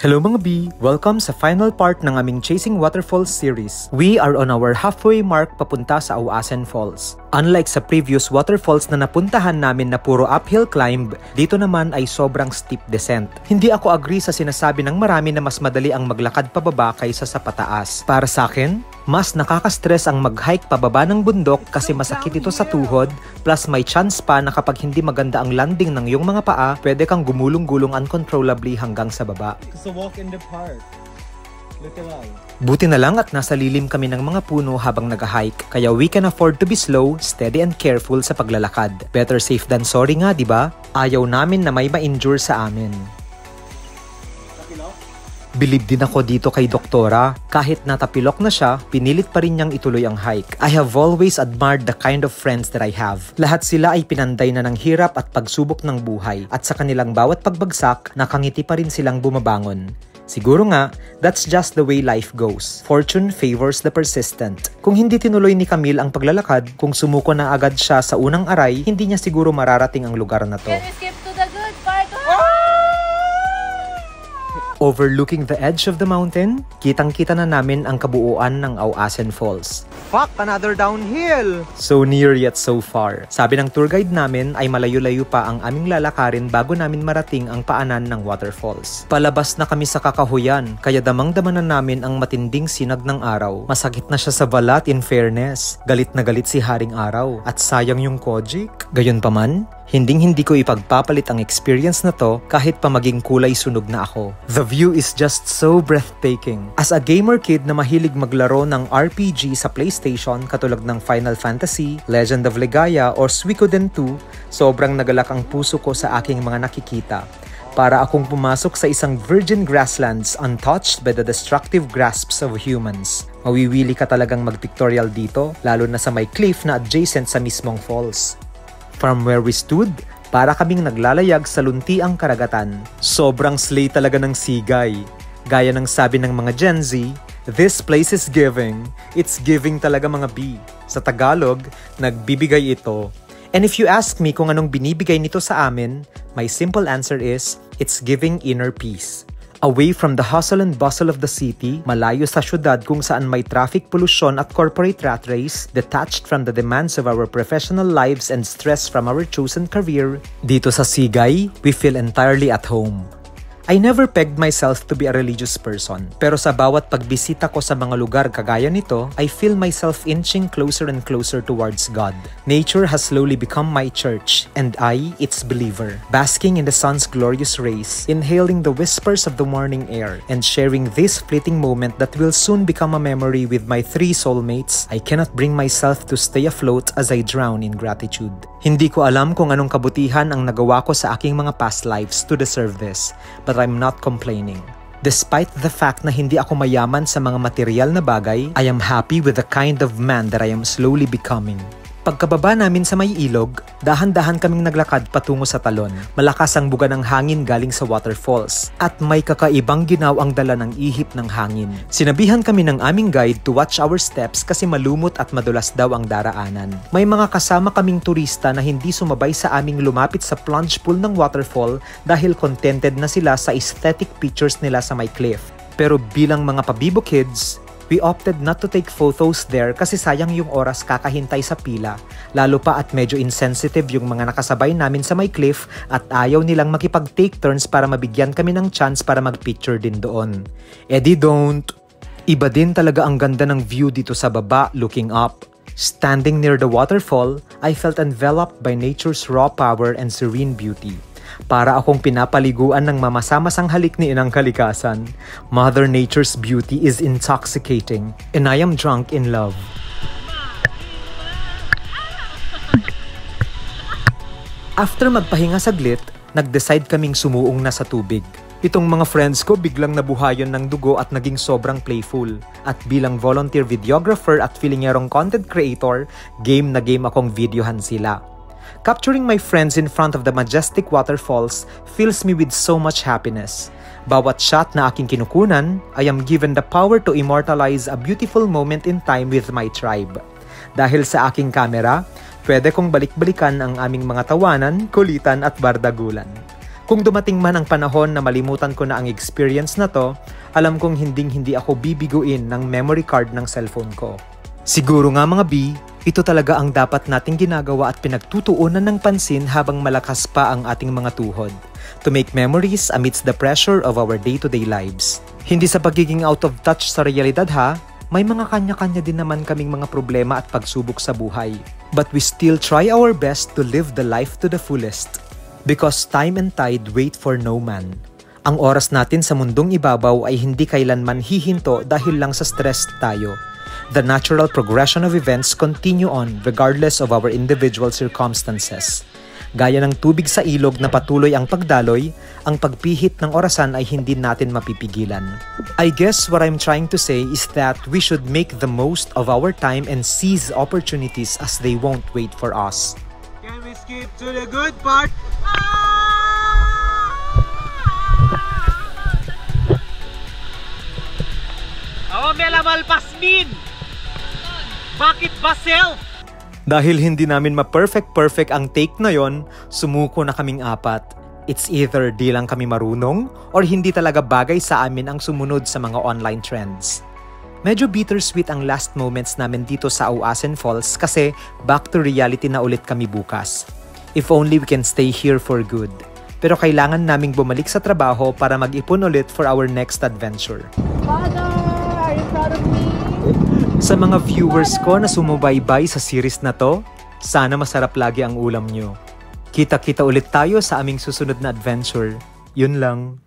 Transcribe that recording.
Hello mga B! Welcome sa final part ng aming Chasing Waterfalls series. We are on our halfway mark papunta sa Auasen Falls. Unlike sa previous waterfalls na napuntahan namin na puro uphill climb, dito naman ay sobrang steep descent. Hindi ako agree sa sinasabi ng marami na mas madali ang maglakad pababa kaysa sa pataas. Para sa akin, mas nakaka-stress ang mag-hike pababa ng bundok kasi masakit ito sa tuhod, plus may chance pa na kapag hindi maganda ang landing ng iyong mga paa, pwede kang gumulong-gulong uncontrollably hanggang sa baba. It's a walk in the park. Literal. Buti na lang at nasa lilim kami ng mga puno habang nag-hike, kaya we can afford to be slow, steady and careful sa paglalakad. Better safe than sorry nga, di ba? Ayaw namin na may ma-injure sa amin. Bilib din ako dito kay Doktora. Kahit natapilok na siya, pinilit pa rin niyang ituloy ang hike. I have always admired the kind of friends that I have. Lahat sila ay pinanday na ng hirap at pagsubok ng buhay. At sa kanilang bawat pagbagsak, nakangiti pa rin silang bumabangon. Siguro nga, that's just the way life goes. Fortune favors the persistent. Kung hindi tinuloy ni Camille ang paglalakad, kung sumuko na agad siya sa unang aray, hindi niya siguro mararating ang lugar na to. Can we skip to the good part? Overlooking the edge of the mountain, kitang-kita na namin ang kabuuan ng Auasen Falls. Fuck, another downhill! So near yet so far. Sabi ng tour guide namin ay malayo-layo pa ang aming lalakarin bago namin marating ang paanan ng waterfalls. Palabas na kami sa kakahuyan, kaya damang-dama na namin ang matinding sinag ng araw. Masakit na siya sa balat in fairness. Galit na galit si Haring Araw. At sayang yung Kojik. Gayunpaman, hinding-hindi ko ipagpapalit ang experience na to kahit pa maging kulay sunog na ako. The view is just so breathtaking. As a gamer kid na mahilig maglaro ng RPG sa PlayStation katulad ng Final Fantasy, Legend of Legaia, or Suikoden 2, sobrang nagalak ang puso ko sa aking mga nakikita. Para akong pumasok sa isang virgin grasslands untouched by the destructive grasps of humans. Mawiwili ka talagang mag-pictorial dito, lalo na sa may cliff na adjacent sa mismong falls. From where we stood, para kaming naglalayag sa luntiang karagatan. Sobrang slay talaga ng Sigay. Gaya ng sabi ng mga Gen Z, this place is giving. It's giving talaga mga B. Sa Tagalog, nagbibigay ito. And if you ask me kung anong binibigay nito sa amin, my simple answer is, it's giving inner peace. Away from the hustle and bustle of the city, malayo sa syudad kung saan may traffic pollution at corporate rat race, detached from the demands of our professional lives and stress from our chosen career, dito sa Sigay, we feel entirely at home. I never pegged myself to be a religious person, pero sa bawat pagbisita ko sa mga lugar kagaya nito, I feel myself inching closer and closer towards God. Nature has slowly become my church, and I, its believer, basking in the sun's glorious rays, inhaling the whispers of the morning air, and sharing this fleeting moment that will soon become a memory with my 3 soulmates. I cannot bring myself to stay afloat as I drown in gratitude. Hindi ko alam kung anong kabutihan ang nagawa ko sa aking mga past lives to deserve this, but I'm not complaining. Despite the fact na hindi ako mayaman sa mga material na bagay, I am happy with the kind of man that I am slowly becoming. Pagkababa namin sa may ilog, dahan-dahan kaming naglakad patungo sa talon. Malakas ang buga ng hangin galing sa waterfalls, at may kakaibang ginaw ang dala ng ihip ng hangin. Sinabihan kami ng aming guide to watch our steps kasi malumot at madulas daw ang daraanan. May mga kasama kaming turista na hindi sumabay sa aming lumapit sa plunge pool ng waterfall dahil contented na sila sa aesthetic pictures nila sa may cliff. Pero bilang mga pabibo kids, we opted not to take photos there kasi sayang yung oras kakahintay sa pila, lalo pa at medyo insensitive yung mga nakasabay namin sa may cliff at ayaw nilang makipag-take turns para mabigyan kami ng chance para mag-picture din doon. Di don't! Iba din talaga ang ganda ng view dito sa baba looking up. Standing near the waterfall, I felt enveloped by nature's raw power and serene beauty. Para akong pinapaliguan ng mamasamasang halik ni Inang Kalikasan. Mother Nature's beauty is intoxicating, and I am drunk in love. After magpahinga saglit, nag-decide kaming sumuong na sa tubig. Itong mga friends ko biglang nabuhayon ng dugo at naging sobrang playful. At bilang volunteer videographer at feelingero content creator, game na game akong videohan sila. Capturing my friends in front of the majestic waterfalls fills me with so much happiness. Bawat shot na aking kinukunan, I am given the power to immortalize a beautiful moment in time with my tribe. Dahil sa aking kamera, pwede kong balik-balikan ang aming mga tawanan, kulitan at bardagulan. Kung dumating man ang panahon na malimutan ko na ang experience na to, alam kong hindi ako bibiguin ng memory card ng cellphone ko. Siguro nga mga B, ito talaga ang dapat nating ginagawa at pinagtutuunan ng pansin habang malakas pa ang ating mga tuhod. To make memories amidst the pressure of our day-to-day lives. Hindi sa pagiging out of touch sa realidad ha, may mga kanya-kanya din naman kaming mga problema at pagsubok sa buhay. But we still try our best to live the life to the fullest. Because time and tide wait for no man. Ang oras natin sa mundong ibabaw ay hindi kailanman hihinto dahil lang sa stress tayo. The natural progression of events continue on regardless of our individual circumstances. Gaya ng tubig sa ilog na patuloy ang pagdaloy, ang pagpihit ng orasan ay hindi natin mapipigilan. I guess what I'm trying to say is that we should make the most of our time and seize opportunities as they won't wait for us. Can we skip to the good part? Oh, Melamal Pasmin! Bakit ba self? Dahil hindi namin ma-perfect ang take na yon, sumuko na kaming apat. It's either di lang kami marunong or hindi talaga bagay sa amin ang sumunod sa mga online trends. Medyo bittersweet ang last moments namin dito sa Auasen Falls kasi back to reality na ulit kami bukas. If only we can stay here for good. Pero kailangan naming bumalik sa trabaho para mag-ipon ulit for our next adventure. Father, are you proud of me? Sa mga viewers ko na sumubaybay sa series na to, sana masarap lagi ang ulam nyo. Kita-kita ulit tayo sa aming susunod na adventure. Yun lang.